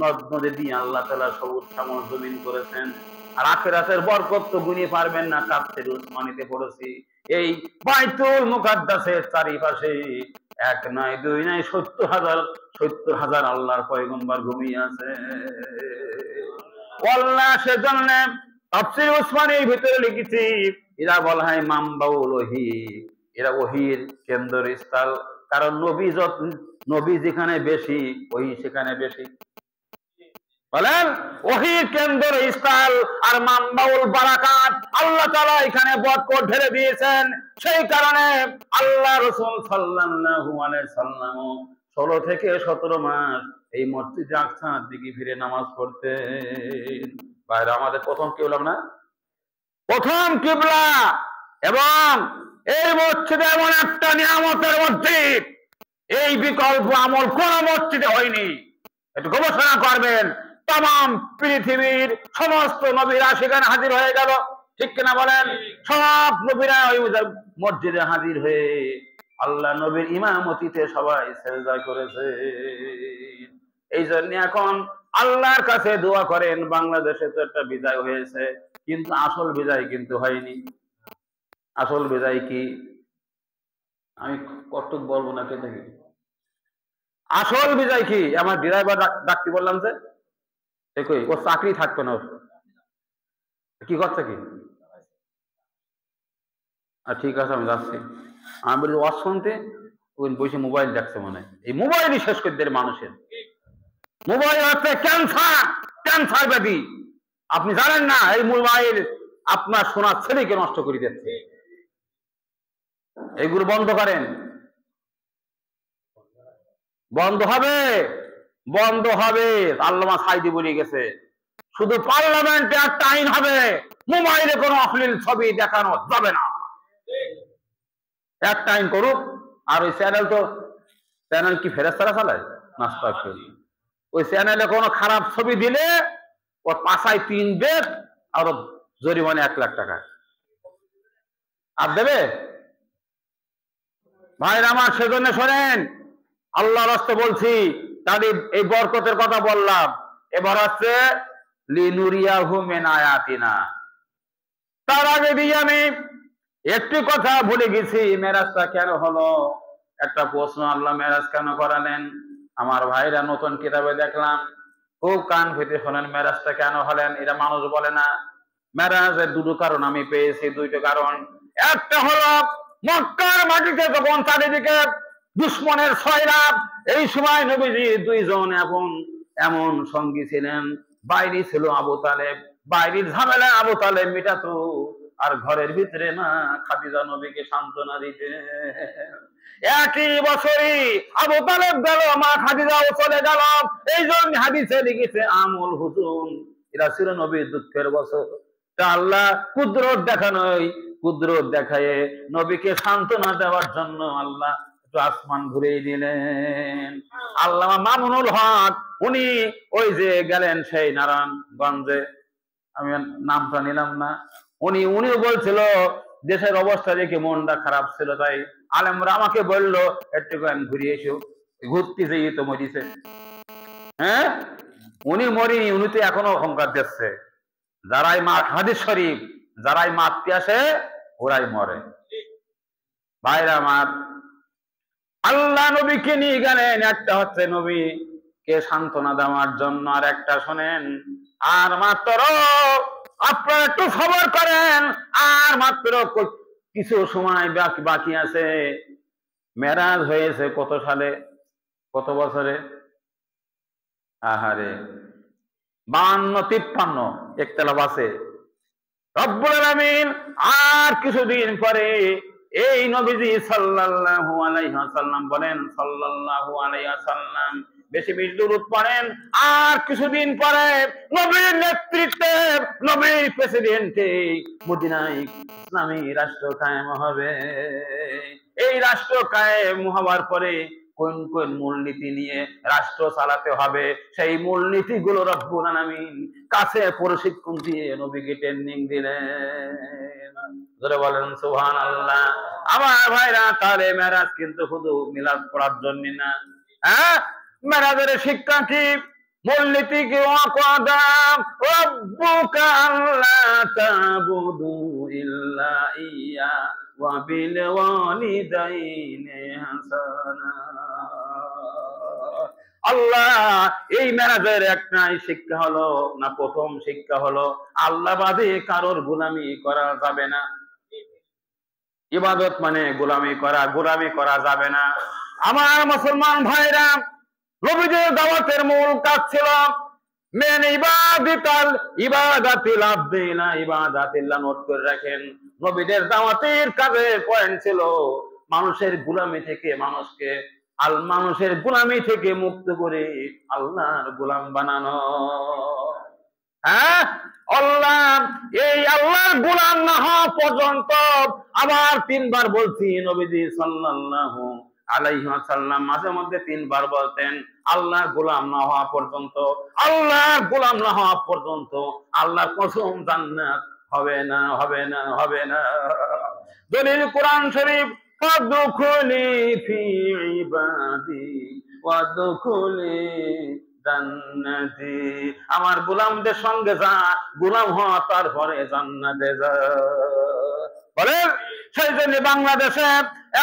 নদ নদী দিয়ে আল্লাহ তাআলা সবুজ শ্যামল জমিন করেছেন। আর আখিরাতের বরকত তো গুণে পারবেন না। তাফসীর উসমানীতে পড়েছি এই বাইতুল মুকাদ্দাসের চারিপাশে এক নয় দুই নয় ৭০,০০০ আল্লাহর পয়গম্বর ঘুমিয়ে আছে। আল্লাহ সেজন্য তাফসীর উসমানীর ভিতরে লিখেছি এরা বলা হয় মামবাউল ওহী, এরা ওহীর কেন্দ্রস্থল। কারণ নবী যেখানে বেশি ওহী সেখানে বেশি। বলেন ওহীর কেন্দ্রস্থল আর মামবাউল বারাকাত, আল্লাহ তাআলা এখানে বরকত ঢেলে দিয়েছেন। সেই কারণে আল্লাহ রাসূল সাল্লাল্লাহু আলাইহি সাল্লাম 16 থেকে 17 মাস এই মসজিদে আকসার দিকে ফিরে নামাজ পড়তেন। বাইরে আমাদের প্রথম কিবলা না, প্রথম কিবলা। এবং এই মসজিদে এমন একটা নিয়ামতের মসজিদ, এই বিকল্প আমল কোন মসজিদে হয়নি। একটু গবেষণা করবেন। তাম পৃথিবীর সমস্ত নবীরা সেখানে হাজির হয়ে গেল, ঠিক কিনা বলেন? সব নবীরা ওই মসজিদে হাজির হয়ে আল্লাহ নবীর ইমামতিতে সবাই সেজদা করেছে। এই জন্য এখন আল্লাহর কাছে দোয়া করেন। বাংলাদেশে তো একটা বিজয় হয়েছে, কিন্তু আসল বিজয় কিন্তু হয়নি। আসল বিজয় কি আমি কতটুকু বলবো না কে দেখি। আসল বিজয় কি? আমার ড্রাইভার ডাকতে বললাম যে কই ওর চাকরি থাকতো না, কি করছে কি? ঠিক আছে আমি যাচ্ছি। আমি বলি ওয়াজ শুনতে, ওই বসে মোবাইল দেখছে। মনে হয় এই মোবাইলই শেষ করে দেয় মানুষের। মোবাইল হচ্ছে ক্যান্সার, ক্যান্সার ব্যাধি। আপনি জানেন না এই মোবাইল আপনার সোনার ছেলেকে নষ্ট করে দিচ্ছে। এগুলো বন্ধ করেন। বন্ধ হবে, বন্ধ হবে। আল্লামা সাইদি বলে গেছে শুধু পার্লামেন্টে একটা আইন হবে, মোবাইলে কোনো অশ্লীল ছবি দেখানো যাবে না। একটা আইন করুক। আর ওই চ্যানেল কি ফেরেশতারা চালায়? নাস্তা করি ওই চ্যানেলে কোনো খারাপ ছবি দিলে ওর পাশায় 3 বেদ আর জরিমানা 1 লাখ টাকা। আর দেবে? ভাইরা আমার, সেজন্য শোনেন, আল্লাহ রাস্তে বলছি, তাদের এই বরকতের কথা বললাম। এবার হচ্ছে লিনুরিয়াহু মিন আয়াতিনা। তার আগে দিয়ে আমি একটি কথা ভুলে গেছি, মেরাজটা কেন হলো? একটা প্রশ্ন, আল্লাহ মেরাজ কেন করালেন? আমার ভাইরা নতুন কিতাবে দেখলাম, খুব কান পেতে শোনেন, মেরাজটা কেন হলেন? এটা মানুষ বলে না। মেরাজের 2টো কারণ আমি পেয়েছি, 2টো কারণ। একটা হলো মক্কার মাটিতে যখন চারিদিকে দুশ্মনের সয়লাব, এই সময় নবীজি 2 জন এমন সঙ্গী ছিলেন। বাইরে ছিল আবু তালেব, বাইরের ঝামেলা আবু তালেব মিটাতো, আর ঘরের ভিতরে মা খাদিজা নবীকে সান্ত্বনা দিতে। একই বছরই আবু তালেব গেল, মা খাদিজাও চলে গেল। এই জন্য হাদিসে লিখেছে আমুল হুজুন, এরা ছিল নবীর দুঃখের বছর। তা আল্লাহ কুদরত দেখানোই, কুদরত দেখায় নবীকে সান্ত্বনা দেওয়ার জন্য আল্লাহ আসমান ঘুরে দিলেন। আল্লামা মামুনুল হক উনি ওই যে গেলেন সেই নারায়ণগঞ্জে, আমি নামটা নিলাম না, উনিও বলছিল দেশের অবস্থা দেখে মনটা খারাপ ছিল, তাই আলেমরা আমাকে বললো একটুখানি ঘুরিয়ে এসো। ঘুরতে যেয়ে তো মরিছে। হ্যাঁ, উনি মরিনি, উনি তো এখনো অহংকার দিচ্ছে। যারাই হাদিস শরীফ যারাই মারতে আসে ওরাই মরে। ভাইরা আমার, আল্লাহ নবীকে নিয়ে গেলেন, একটা হচ্ছে নবীকে সান্ত্বনা দেওয়ার জন্য, আর একটা শোনেন, আর মাত্র আপনারা একটু খবর করেন, আর মাত্র কিছু সময় বাকি আছে। মেরাজ হয়েছে কত সালে, কত বছরে? আহারে 52-53 একতলাফ আছে। রব্বুল আলামিন আর কিছুদিন পরে এই নবীজি সাল্লাল্লাহু আলাইহি ওয়াসাল্লাম বলেন, সাল্লাল্লাহু আলাইহি ওয়াসাল্লাম বেশি বেশি দরুদ পড়েন, আর কিছুদিন পরে নবীর নেতৃত্বে, নবীর প্রেসিডেন্টে মদিনায় ইসলামী রাষ্ট্র কায়েম হবে। এই রাষ্ট্র কায়েম হওয়ার পরে কোন কোন মূলনীতি নিয়ে রাষ্ট্র চালাতে হবে, সেই মূলনীতি গুলো রব্বুল আলামিন কাছে প্রশিক্ষণ দিয়ে নবীকে ট্রেনিং দিলেন। ধরে বলেন সুবহানাল্লাহ। আমার ভাইরা, তাহলে মেরাজ কিন্তু শুধু মিলাদ পড়ার জন্য না। হ্যাঁ, মেরাজের শিক্ষা কি? মূলনীতি কি ওয়াকাদা রাব্বুকা আল্লা তা'বুদু ইল্লা ইয়্যা ওয়া বিল ওয়ালিদাইনি হাসানা। আল্লাহ এই মেরাজের একটাই শিক্ষা হলো না, প্রথম শিক্ষা হলো আল্লাহ বাদে কারোর গোলামি করা যাবে না। ইবাদত মানে গোলামি করা যাবে না। আমার মুসলমান ভাইরা, নবীদের দাওয়াতের মূল কাজ ছিল মেন ইবাদাতিল আবদি লা ইবাদাতিল্লাহ। নোট করে রাখেন, নবীদের দাওয়াতের কাজের পয়েন্ট ছিল মানুষের গোলামি থেকে মানুষের গোলামি থেকে মুক্ত করে আল্লাহর গোলাম বানানো। হ্যাঁ, এই আল্লাহর গোলাম না হওয়া পর্যন্ত, আবার 3 বার বলছি, নবীজি সাল্লাল্লাহু আলাইহি ওয়াসাল্লাম মাঝে মধ্যে 3 বার বলতেন আল্লাহর গোলাম না হওয়া পর্যন্ত, আল্লাহর গোলাম না হওয়া পর্যন্ত আল্লাহর কসম জান্নাত হবে না, হবে না, হবে না। দলিল কোরআন শরীফ, ফাদখুলি ফি ইবাদি ওয়াদখুলি জান্নাতি। আমার গোলামদের সঙ্গে যা, গোলাম হওয়া তারপরে জান্নাতে যা। বলেন, সেই জন্য বাংলাদেশে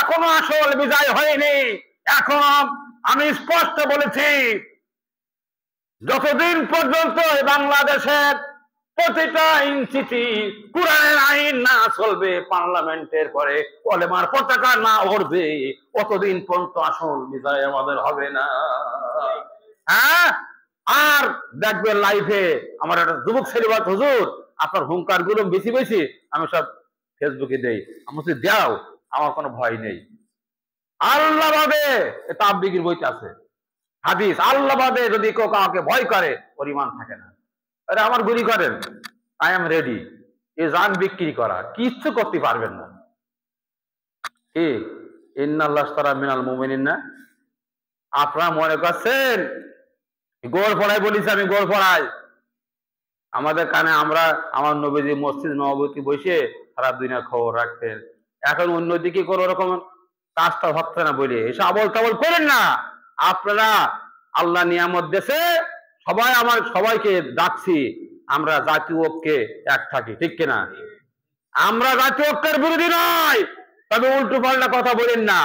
এখনো আসল বিজয় হয়নি। এখনো আমি স্পষ্ট বলেছি, যতদিন পর্যন্ত বাংলাদেশের প্রতিটা ইঞ্চিটি কোরআনের আইন না চলবে, পার্লামেন্টের পরে কলেমার পতাকা না উড়বে, ততদিন পর্যন্ত আসল বিজয় আমাদের হবে না। হ্যাঁ, আর দেখবেন লাইফে আমার একটা যুবক ছেলে, হুজুর আপনার হুঙ্কার গুলো বেশি বেশি আমি সব ফেসবুকে দেই। আমি দাও, আমার কোনো ভয় নেই। আল্লাহ বাদে, তাবলীগের বইতে আছে হাদিস, আল্লাহ বাদে যদি কেউ কাউকে ভয় করে ওর ঈমান থাকে না। আরে আমার গুলি করেন, আই এম রেডি। এই জান বিক্রি করা কিচ্ছু করতে পারবেন না। কি ইন্নাল্লাহশতারা মিনাল মুমিনিনা, আপনারা মনে করছেন গোল পড়াই বলিস, আমি গোল পড়াই আমাদের কানে, আমার নবীজি মসজিদ নববীতে বসে সারা দুনিয়ার খবর রাখতেন। এখন অন্যদিকে কোনো রকম কাজটা হচ্ছে না বলে এসে আবল তাবল করেন না। আপনারা আল্লাহ নিয়ামত দেশে সবাইকে ডাকছি, আমরা জাতীয় ঐক্যে এক থাকি, ঠিক কিনা? আমরা জাতীয় ঐক্যের বিরোধী নয়, তবে উল্টো পাল্টা কথা বলেন না।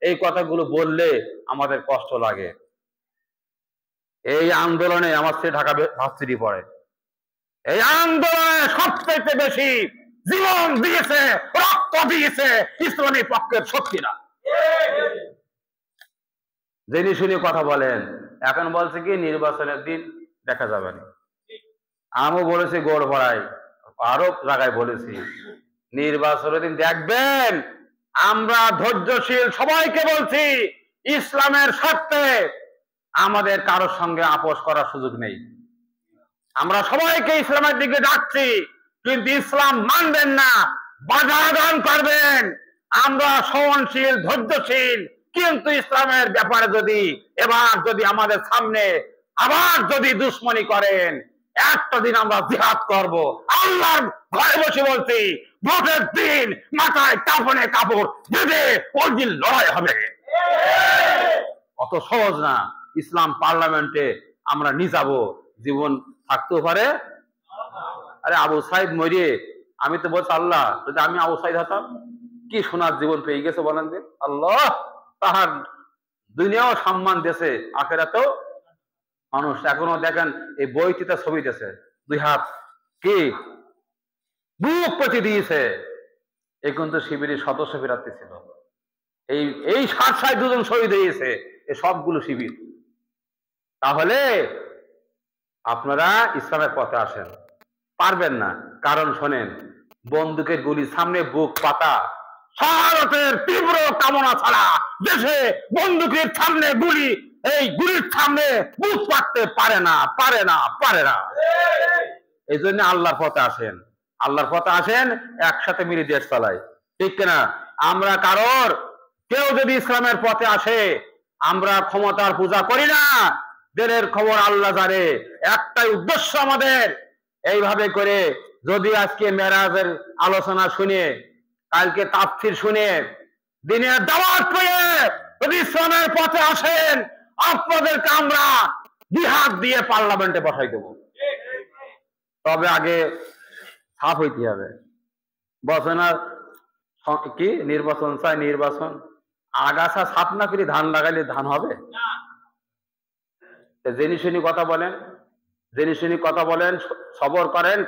এই কথাগুলো বললে আমাদের কষ্ট লাগে। এই আন্দোলনে আমার সে ঢাকা ভার্সিটি পড়ে, এই আন্দোলনে সবচেয়ে বেশি জীবন দিয়েছে, রক্ত দিয়েছে ইসলামী পক্ষের শক্তিরা। জেনে শুনে কথা বলেন। এখন বলছে কি নির্বাচনের দিন দেখা যাবে না। আমিও বলেছি গোড় ভরাই, আরো জায়গায় বলেছি নির্বাচনের দিন দেখবেন। আমরা ধৈর্যশীল সবাইকে বলছি, ইসলামের স্বার্থে আমাদের কারোর সঙ্গে আপোষ করার সুযোগ নেই। আমরা সবাইকে ইসলামের দিকে ডাকছি, কিন্তু ইসলাম মানবেন না, বাধা দান করবেন। আমরা সহনশীল, ধৈর্যশীল, কিন্তু ইসলামের ব্যাপারে যদি আমাদের সামনে আবার যদি দুশ্মনী করেন, একটা দিন আমরা জিহাদ করব। আল্লাহর ঘরে বসে বলছি, ভোটের দিন মাথায় কাপড়ে কাপড় বেঁধে ওই দিন লড়াই হবে। অত সহজ না। ইসলাম পার্লামেন্টে আমরা নিয়ে যাব, জীবন থাকতেও পারে। আরে আবু সাইদ মরিয়ে, আমি তো বলছি আল্লাহ যদি আমি আবু সাইদ হতাম, কি সোনার জীবন পেয়ে গেছে বলেন যে। আল্লাহ তাহার দুনিয়াও সম্মান দেশে, আখেরাতেও। মানুষ এখনো দেখেন এই বইটিতে ছবি দিয়েছে, 2 হাত কি বুক পেতে দিয়েছে। এ কিন্তু শিবিরের সদস্য প্রার্থী ছিল। এই 62 জন শহীদ হয়েছে, এই সবগুলো শিবির। তাহলে আপনারা ইসলামের পথে আসেন, পারবেন না। কারণ শোনেন, বন্দুকের গুলি সামনে বুক পাতা, শাহাদাতের তীব্র কামনা ছাড়া দেশে বন্দুকের সামনে গুলি, এই গুলির সামনে বুক পাততে পারে না, পারে না, পারে না। এই জন্য আল্লাহর পথে আসেন, আল্লাহর পথে আসেন, একসাথে মিলে দেশ চালাই, ঠিক কিনা? আমরা কেউ যদি ইসলামের পথে আসে, আমরা ক্ষমতার পূজা করি না, দিনের খবর আল্লাহ জানে। একটাই উদ্দেশ্য আমাদের, এইভাবে করে যদি আজকে মেরাজের আলোচনা শুনে, কালকে তাফসীর শুনে, দিনের দাওয়াত পেয়ে যদি ইসলামের পথে আসেন, আপনাদেরকে আমরা হাত দিয়ে পার্লামেন্টে বসাই দেবো। তবে আগে সাফ হইতে হবে। বসে না কি নির্বাচন চাই, নির্বাচন আগাছা সাফ না করে ধান লাগাইলে ধান হবে? জেনে শুনি কথা বলেন, জেনে শুনি কথা বলেন, সবর করেন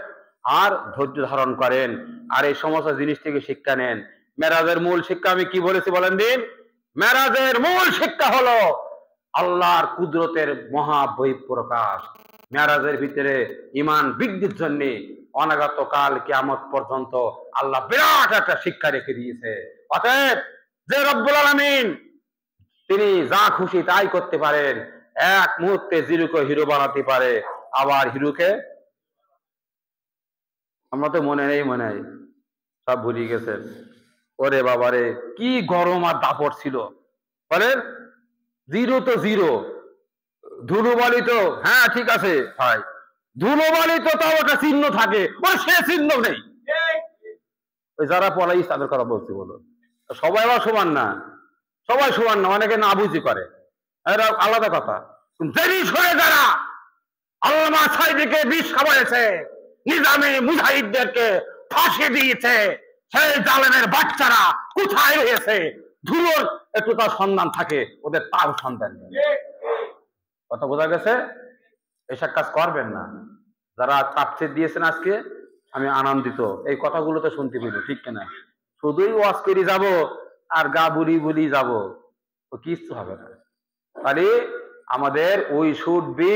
আর ধৈর্য ধারণ করেন, আর এই সমস্ত জিনিস থেকে শিক্ষা নেন। মেরাজের মূল শিক্ষা আমি কি বলেছি বলেন দিন? মেরাজের মূল শিক্ষা হলো আল্লাহর কুদরতের মহা বহিঃপ্রকাশ। মেরাজের ভিতরে ঈমান বৃদ্ধির জন্য অনাগত কাল কিয়ামত পর্যন্ত আল্লাহ বিরাট একটা শিক্ষা রেখে দিয়েছে। অতএব যে রব্বুল আলামিন তিনি যা খুশি তাই করতে পারেন, এক মুহূর্তে জিরোকে হিরো বানাতে পারে, আবার হিরোকে আমরা তো মনে নেই, মনে হয় সব ভুলে গেছেন। ওরে বাবারে কি গরম আর দাপট ছিল বলেন। জিরো তো জিরো, ধুলোবালি তো হ্যাঁ ঠিক আছে ভাই, ধুলোবালি তো তাও একটা চিহ্ন থাকে, ওর সে চিহ্ন নেই। ওই যারা পলাই তাদের কথা বলছি বলো, সবাই আবার সমান না, সবাই সমান না, অনেকে না বুঝি করে, এরা আলাদা কথা। দেরি সরে যারা আল্লামা সাঈদীকে বিষ খাওয়াইছে, নিজামে মুজাহিদদেরকে ফাঁসি দিয়েছে, সেই জালেমের বাচ্চারা কোথায় রয়েছে? ধুলোর একটু তার সন্ধান থাকে, ওদের তার সন্ধান নেই। কথা বোঝা গেছে? এসব কাজ করবেন না। যারা চাপচে দিয়েছেন আজকে, আমি আনন্দিত এই কথাগুলো তো শুনতে পেল, ঠিক কিনা? শুধুই ওয়াজ করে যাব আর গা বুলি বুলি যাব, তো কিছু হবে না। তাহলে আমাদের উই শুড বি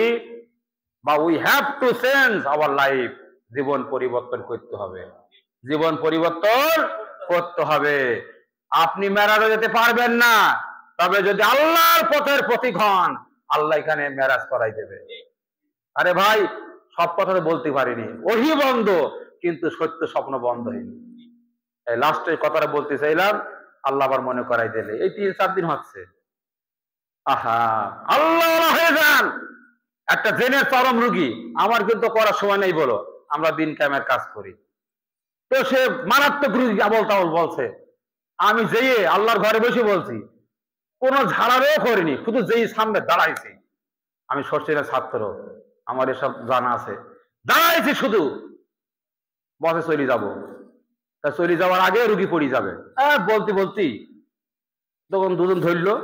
বা we have to change our life, জীবন পরিবর্তন করতে হবে, জীবন পরিবর্তন করতে হবে। আপনি মেরাজে যেতে পারবেন না, তবে যদি আল্লাহর পথের পথিক হন, আল্লাহ এখানে মেরাজ করাই দেবে। আরে ভাই সব কথা তো বলতে পারিনি, ওহি বন্ধ কিন্তু সত্য স্বপ্ন বন্ধ হয়নি। এই লাস্টের কথাটা বলতে চাইলাম, আল্লাহ আবার মনে করাই দিলে। এই 3-4 দিন হচ্ছে, আহা আল্লাহ হয়ে যান। একটা জেনের চরম রুগী, আমার কিন্তু করার সময় নেই বলো, আমরা দিন কামের কাজ করি, তো সে মারাত্মক রুগী আবল তাবল বলছে। আমি যেয়ে আল্লাহর ঘরে বসে বলছি, কোনো ঝাড়ারও করিনি, শুধু যেই সামনে দাঁড়াইছি, আমি সরষের ছাত্র, আমার এসব জানা আছে, দাঁড়াইছি শুধু, বসে চলে যাব, তা চলে যাওয়ার আগে রুগী পড়ে যাবে। বলতে বলতি তখন দুজন ধরলো,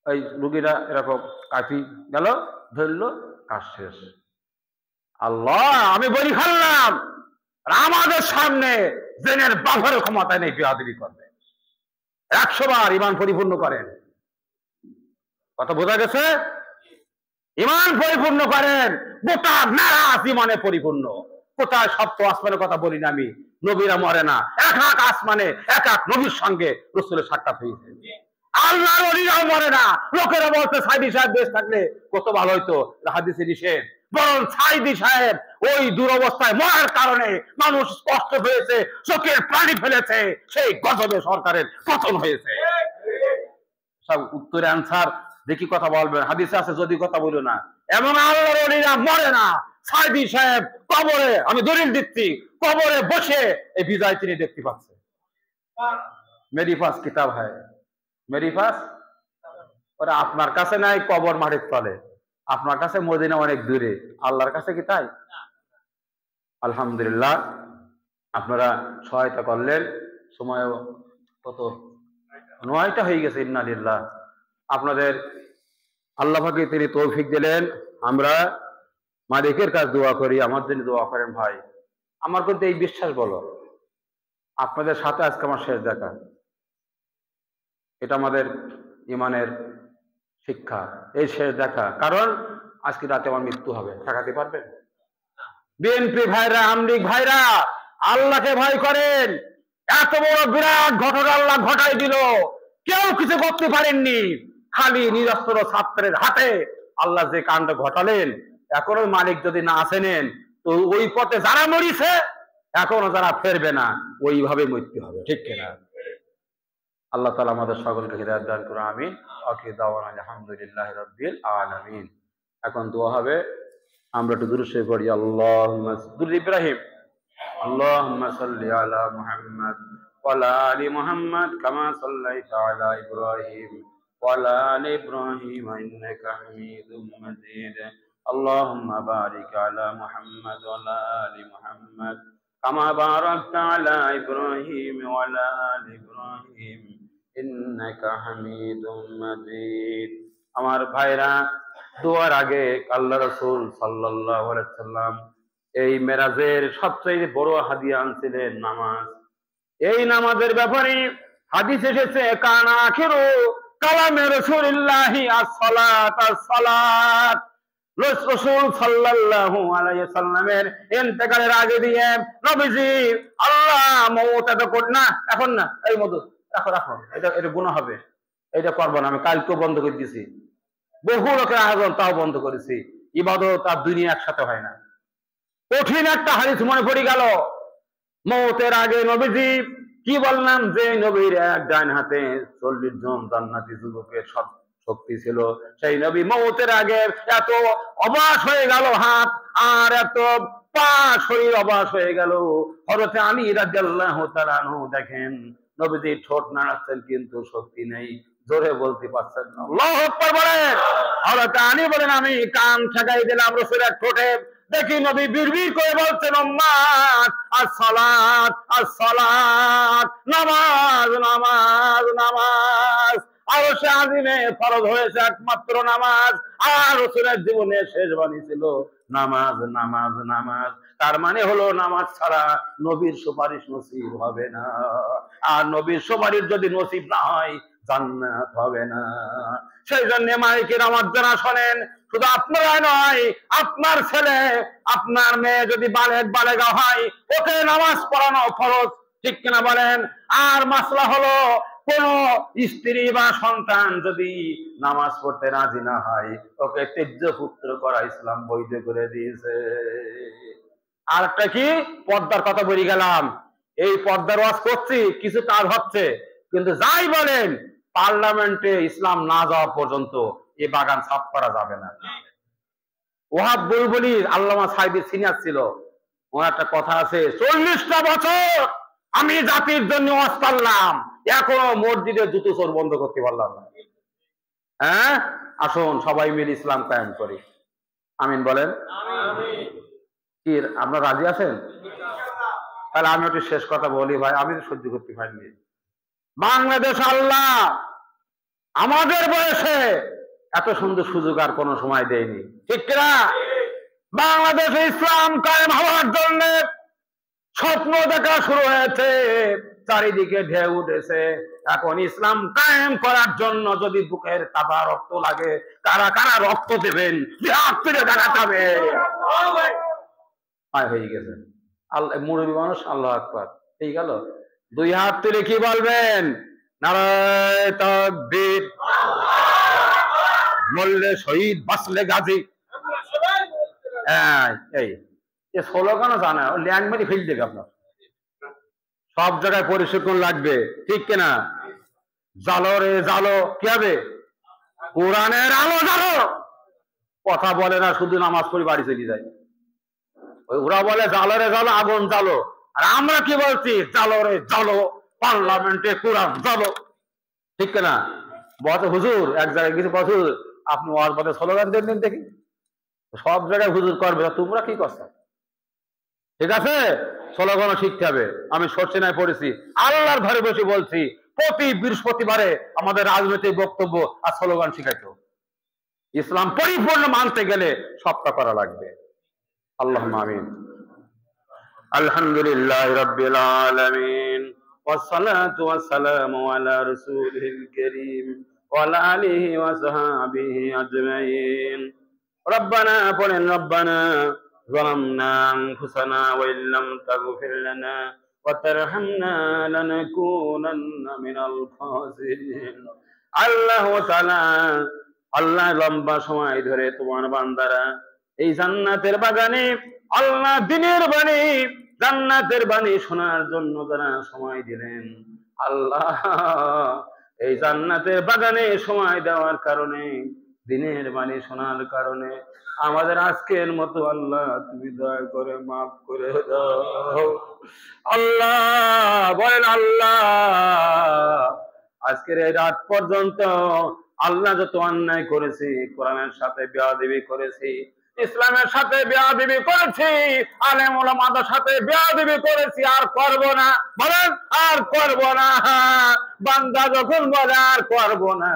ওই রুগীরা এরকম কাঁপি গেল, ধরলো, কাজ শেষ। আল্লাহ আমি বলি খাল্লাম, আমাদের সামনে জেনের বাঘের ক্ষমতা নেই বেয়াদবি করবে। 100 বার ঈমান পরিপূর্ণ করেন। কথা বোঝা গেছে? ঈমান পরিপূর্ণ করেন, গোটা নারাজ ঈমানে পরিপূর্ণ। কোথায় সপ্ত আসমানের কথা বলি না আমি, নবীরা মরে না, এক এক আসমানে এক এক নবীর সঙ্গে রাসূলের সাক্ষাৎ হয়েছে। আল্লাহর ওলিরাও মরে না। লোকেরা বলতে সাঈদী সাহেব বেঁচে থাকলে কত ভালো হইতো, হাদিসে নিষেধ। বরং সাঈদী সাহেব ওই দুরবস্থায় মরার কারণে মানুষ কষ্ট হয়েছে, চোখের পানি ফেলেছে, সেই গজবে সরকারের পতন হয়েছে। সব উত্তরে আনসার দেখি কথা বলবেন, হাদিসে আছে যদি কথা বলো না। এমন আল্লাহর ওলিরা মরে না। সাঈদী সাহেব কবরে, আমি দলিল দিচ্ছি, কবরে বসে এই বিজয় তিনি দেখতে পাচ্ছে। মেরি পাস কিতাব হয়, মেরি পাস। ওরা আপনার কাছে নাই, কবর মাটির তলে, আপনার কাছে মদিনা অনেক দূরে, আল্লাহর কাছে কি তাই? আলহামদুলিল্লাহ, আপনারা সহায়তা করলেন। সময় কত 9টা হয়ে গেছে। ইন্নালিল্লাহ। আপনাদের আল্লাহ পাক তিনি তৌফিক দিলেন, আমরা মালিকের কাছে দোয়া করি, আমার জন্য দোয়া করেন ভাই। আমার কিন্তু এই বিশ্বাস, বলো আপনাদের সাথে আজকে আমার শেষ দেখা, এটা আমাদের ইমানের শিক্ষা, এই শেষ দেখা। কারণ আজকে রাতে আমার মৃত্যু হবে, ঠেকাতে পারবেন? বিএনপি ভাইরা, আওয়ামী লীগ ভাইরা, আল্লাহকে ভয় করেন। এত বড় বিরাট ঘটনা আল্লাহ ঘটাই দিল, কেউ কিছু করতে পারেননি, খালি নিরস্ত্র ছাত্রের হাতে আল্লাহ যে কাণ্ড ঘটালেন। এখনো মালিক যদি না আসেন, তো ওই পথে যারা মরিছে, এখনো যারা ফেরবে না, ওইভাবে মৃত্যু হবে, ঠিক কিনা? আল্লাহ তাআলা আমাদের সকলকে হিদায়াত দান করুন, আমিন। আখির দাওয়ানা আলহামদুলিল্লাহি রাব্বিল আলামিন। এখন দোয়া হবে, আমরা একটু দুরূদ শরীফ পড়ি। আল্লাহুম্মা দুরূদ ইব্রাহিম, আল্লাহুম্মা সাল্লি আলা মুহাম্মাদ ওয়া আলা আলি মুহাম্মাদ কামা সাল্লাইতা আলা ইব্রাহিম وعلى آل إبراهيم إنك حميد مجيد اللهم بارك على محمد وعلى آل محمد كما باركت على إبراهيم وعلى آل إبراهيم إنك حميد مجيد আমার ভাইরা দোয়ার আগে আল্লাহ রাসূল সাল্লাল্লাহু আলাইহি সাল্লাম এই মেরাজের সবচেয়ে বড় হাদিয়া আনছিলেন নামাজ। এই নামাজের ব্যাপারে হাদিস এসেছে কানা আখিরু কালামে রাসূলুল্লাহি as-সালাত as-সালাত। রাসূল সাল্লাল্লাহু আলাইহি সাল্লামের ইন্তেকালের আগে দিয়ে নবীজি আল্লাহ মওত এত কর না, এখন না, এই মধু রাখো রাখো, এটা গুনাহ হবে, এটা করব না, আমি কালকেও বন্ধ করে দিয়েছি, বহু লোকের আয়োজন তাও বন্ধ করেছি, ইবাদত আর দুনিয়া একসাথে হয় না। কঠিন একটা হাদিস মনে পড়ে গেল। মওতের আগে নবীজি কি বললাম যে নবীর এক ডান হাতে 40 জন জান্নাতি যুবকের শক্তি ছিল। সেই নবী মওতের আগে এত অবাস হয়ে গেল হাত আর এত পা, শরীর অবাস হয়ে গেল। হযরত আলী রাদিয়াল্লাহু তাআলা আনহু দেখেন নবীজি ঠোঁট নাড়াচ্ছেন কিন্তু শক্তি নেই, জোরে বলতে পারছেন না। আল্লাহু আকবার বলেন। হযরত আলী বলেন আমি কান ঠেকাই দিলাম রাসূলের ঠোঁটে, দেখি নবী বিড়বিড় করে বলছেন উম্মাত as-সালাত as-সালাত, নামাজ নামাজ নামাজ। আরশে আজিমে ফরজ হয়েছে একমাত্র নামাজ, আর রাসূলের জীবনে শেষ বাণী ছিল নামাজ নামাজ নামাজ। তার মানে হলো নামাজ ছাড়া নবীর সুপারিশ নসিব হবে না, আর নবীর সুপারিশ যদি নসিব না হয় জান্নাত হবে না। সেই জন্য মাইকের আমার যারা শোনেন, শুধু আপনারাই নয়, আপনার ছেলে আপনার মেয়ে যদি বালেগা হয় ওকে নামাজ পড়ানো ফরজ, ঠিক কিনা বলেন? আর মাসলা হলো কোন স্ত্রী বা সন্তান যদি নামাজ পড়তে রাজি না হয় ওকে তেজ্য পুত্র করা ইসলাম বৈধ করে দিয়েছে। আর একটা কি, পর্দার কথা বলে গেলাম। এই পর্দার ওয়াজ করছি, কিছু কাজ হচ্ছে, কিন্তু যাই বলেন পার্লামেন্টে ইসলাম না যাওয়া পর্যন্ত এই বাগান সাফ করা যাবে না। ওয়াহাব বুলবুলি আল্লামা সাইদি সিনিয়র ছিল, ওর একটা কথা আছে, 40টা বছর আমি জাতির জন্য ওয়াজ করলাম, এখনো মসজিদে জুতো চোর বন্ধ করতে পারলাম না। হ্যাঁ, আসুন সবাই মিলে ইসলাম কায়েম করি, আমিন বলেন। কি আপনারা রাজি আছেন? তাহলে আমি একটু শেষ কথা বলি ভাই, আমি সহ্য করতে পারিনি। বাংলাদেশ আল্লাহ আমাদের বয়সে এত সুন্দর সুযোগ আর কোন সময় দেয়নি, ঠিক কিনা? বাংলাদেশে ইসলাম কায়েম হওয়ার জন্য স্বপ্ন দেখা শুরু হয়েছে, চারিদিকে ঢেউ উঠেছে। এখন ইসলাম কায়েম করার জন্য যদি বুকের কাদা রক্ত লাগে, কারা কারা রক্ত দেবেন? দেখাবে হয়ে গেছে মুরব্বী মানুষ, আল্লাহ আকবার, ঠিক গেল। 2 হাত তুলে কি বলবেন? নারায়ে তাকবীর, মরলে শহীদ বাঁচলে গাজী। এই স্লোগানও জানা, ল্যাংমারি ফিল দেবে আপনার, সব জায়গায় পরিশোধন লাগবে, ঠিক কিনা? জালো রে জালো, কি হবে? কোরআনের আলো জালো। কথা বলে না, শুধু নামাজ পড়ি বাড়ি চলে যায়। ওরা বলে জালো রে জালো, আগুন জালো, আর আমরা কি বলছি? জালো রে জালো, পার্লামেন্টে কোরআন জালো, ঠিক কিনা? হুজুর এক জায়গায় কিছু হুজুর আপনি ওয়াজ বলে স্লোগান দেন দেখি, সব জায়গায় হুজুর করবে, তোমরা কি করছো? ঠিক আছে, স্লোগানও শিখতে হবে। আমি সরসিনায় পড়েছি, আল্লাহর ঘরে বসে বলছি, প্রতি বৃহস্পতিবারে আমাদের রাজনৈতিক বক্তব্য আর স্লোগান শিখাইতো। ইসলাম পরিপূর্ণ মানতে গেলে সবটা করা লাগবে। আল্লাহুম্মা আমিন। আলহামদুলিল্লাহি রাব্বিল আলামিন, ওয়াসসালাতু ওয়াসসালামু আলা রাসূলিল কারীম ওয়া আলা আলিহি ওয়া সাহবিহি আজমাইন। রব্বানা পড়েন, রব্বানা ظلمنا أنفسنا وإن لم تغفر لنا وترحمنا لنكونن من الخاسرين। আল্লাহ তাআলা, আল্লাহ লম্বা সময় ধরে তোমার বান্দারা এই জান্নাতের বাগানে, আল্লাহ দিনের বাণী, জান্নাতের বাণী শোনার জন্য যারা সময় দিলেন, আল্লাহ এই জান্নাতের বাগানে সময় দেওয়ার কারণে, দিনের বাণী শোনার কারণে আমাদের আজকের মতো আল্লাহ তুমি দয়া করে মাফ করে দাও। আল্লাহ বলেন, আল্লাহ আজকের এই রাত পর্যন্ত আল্লাহ যত অন্যায় করেছি, কোরআনের সাথে বেয়াদবি করেছি, ইসলামের সাথে বেয়াদবি করেছি, আলেম ওলামাদের সাথে বেয়াদবি করেছি, আর করব না। বলেন আর করব না। বান্দা যখন বলে আর করব না,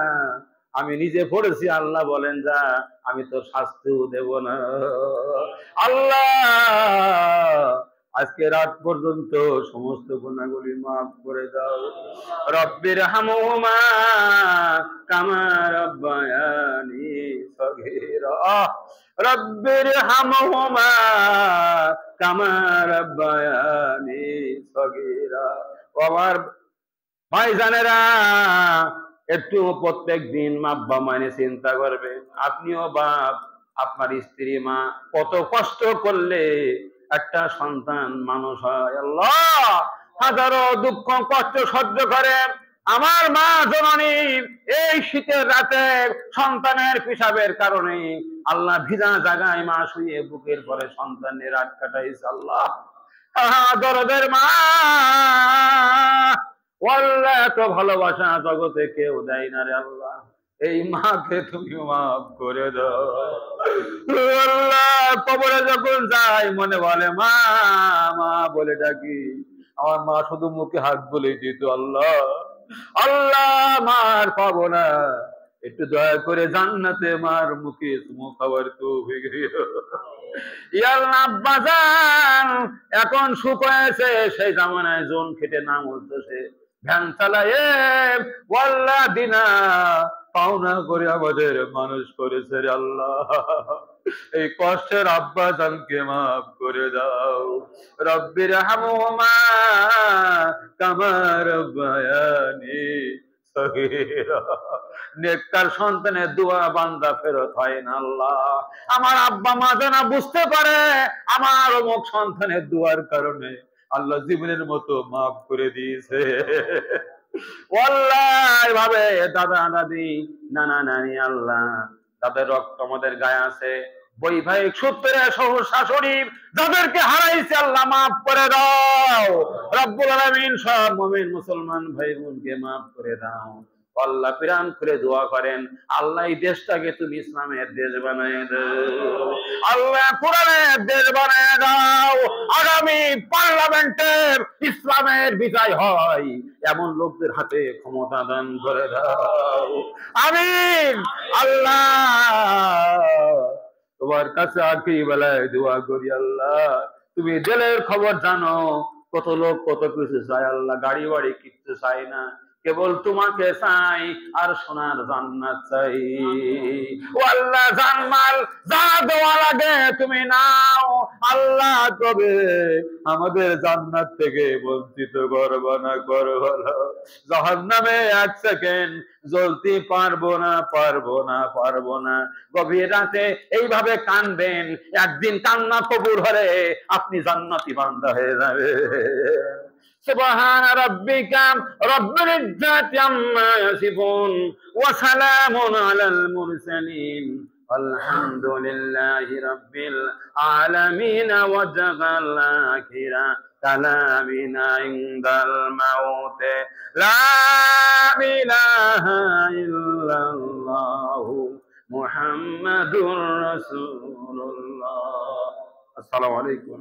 আমি নিজে পড়েছি, আল্লাহ বলেন যা, আমি তোর শাস্তিও দেব না। আল্লাহ আজকে রাত পর্যন্ত সমস্ত গুনাহগুলি মাফ করে দাও। রব্বির হামহুমা কামা রাব্বায়ানি সগীরা। রব্বির হামহুমা কামা রাব্বায়ানি সগীরা। আমার ভাইজানেরা, একটু প্রত্যেক দিন আব্বা মানে চিন্তা করবেন। আপনিও বাপ, আপনার স্ত্রী মা, কত কষ্ট করলে একটা সন্তান মানুষ হয়। আল্লাহ হাজারো দুঃখ কষ্ট সহ্য করে আমার মা জননী এই শীতের রাতে সন্তানের পিসাবের কারণে আল্লাহ ভিজা জায়গায় মা শুয়ে বুকের পরে সন্তানের রাত কাটাইছে। আল্লাহ দরদের মা, আল্লাহ এত ভালোবাসা জগতে কেউ দেয় না রে আল্লাহ। এই মাকে তুমি মাফ করে দাও আল্লাহ। কবরে যখন যাই মনে বলে মা মা বলে ডাকি, আমার মা শুধু মুখে হাত বলে দিত আল্লাহ আল্লাহ, মার পাবো না, একটু দয়া করে জান্নাতে মার মুখে চুমু খাবার তো হয়ে গেল। এখন সুখ হয়েছে, সেই জামানায় জোন খেটে নাম উঠতেছে, ভ্যান চালায় ওয়াল্লাহ দিনা পাওনা করে আমাদের মানুষ করেছে রে আল্লাহ। এই কষ্টের আব্বা জানকে মাফ করে দাও। রব্বির হামহুমা কামা রাব্বায়ানি সগীরা। নেককার সন্তানের দোয়া বান্দা ফেরত হয় না আল্লাহ। আমার আব্বা মা যেন বুঝতে পারে আমার অমুক সন্তানের দোয়ার কারণে আল্লাহ জীবনের মতো মাফ করে দিয়েছে। এভাবে দাদা দাদি নানা নানি আল্লাহ তাদের রক্ত আমাদের গায়ে আছে, বৈবাহিক সূত্রে শ্বশুর শাশুড়ি যাদেরকে হারাইছে আল্লাহ মাফ করে দাও। রব্বুল আলামিন সব মুমিন মুসলমান ভাই বোনকে মাফ করে দাও। আল্লাহ পিরান করে দোয়া করেন, আল্লাহ এই দেশটাকে তুমি ইসলামের দেশ বানিয়ে দাও, আল্লাহ কোরআনের দেশ বানিয়ে দাও। আগামী পার্লামেন্টের ইসলামের বিজয় হয় এমন লোকদের হাতে ক্ষমতা দান করে দাও, আমিন। আল্লাহ তোমার কাছে আখেরি বেলায় দোয়া করি আল্লাহ, তুমি দিলের খবর জানো, কত লোক কত কিছু চায় আল্লাহ, গাড়ি বাড়ি কিনতে চাই না, কেবল তোমাকে চাই আর সোনার জান্নাত চাই। ও আল্লাহ জানমাল যা দেওয়া লাগে তুমি নাও আল্লাহ, তবে আমাদের জান্নাত থেকে বঞ্চিত করবো না, করবো না। জাহান্নামে এক সেকেন্ড জ্বলতে পারবো না, পারবো না, পারবো না। গভীর রাতে এইভাবে কানবেন, একদিন কান্না কবুল হলে আপনি জান্নাতি বান্দা হয়ে যাবে। সুবহান রাব্বিকা রব্বিল ইজ্জাতি আম্মা ইয়াসিফুন ওয়া সালামুন আলাল মুরসালিন আলহামদুলিল্লাহি রাব্বিল আলামিন। ওয়া জাযাল আখিরা কালামিনা ইনদাল মাউত লা ইলাহা ইল্লাল্লাহু মুহাম্মাদুর রাসূলুল্লাহ। আসসালামু আলাইকুম।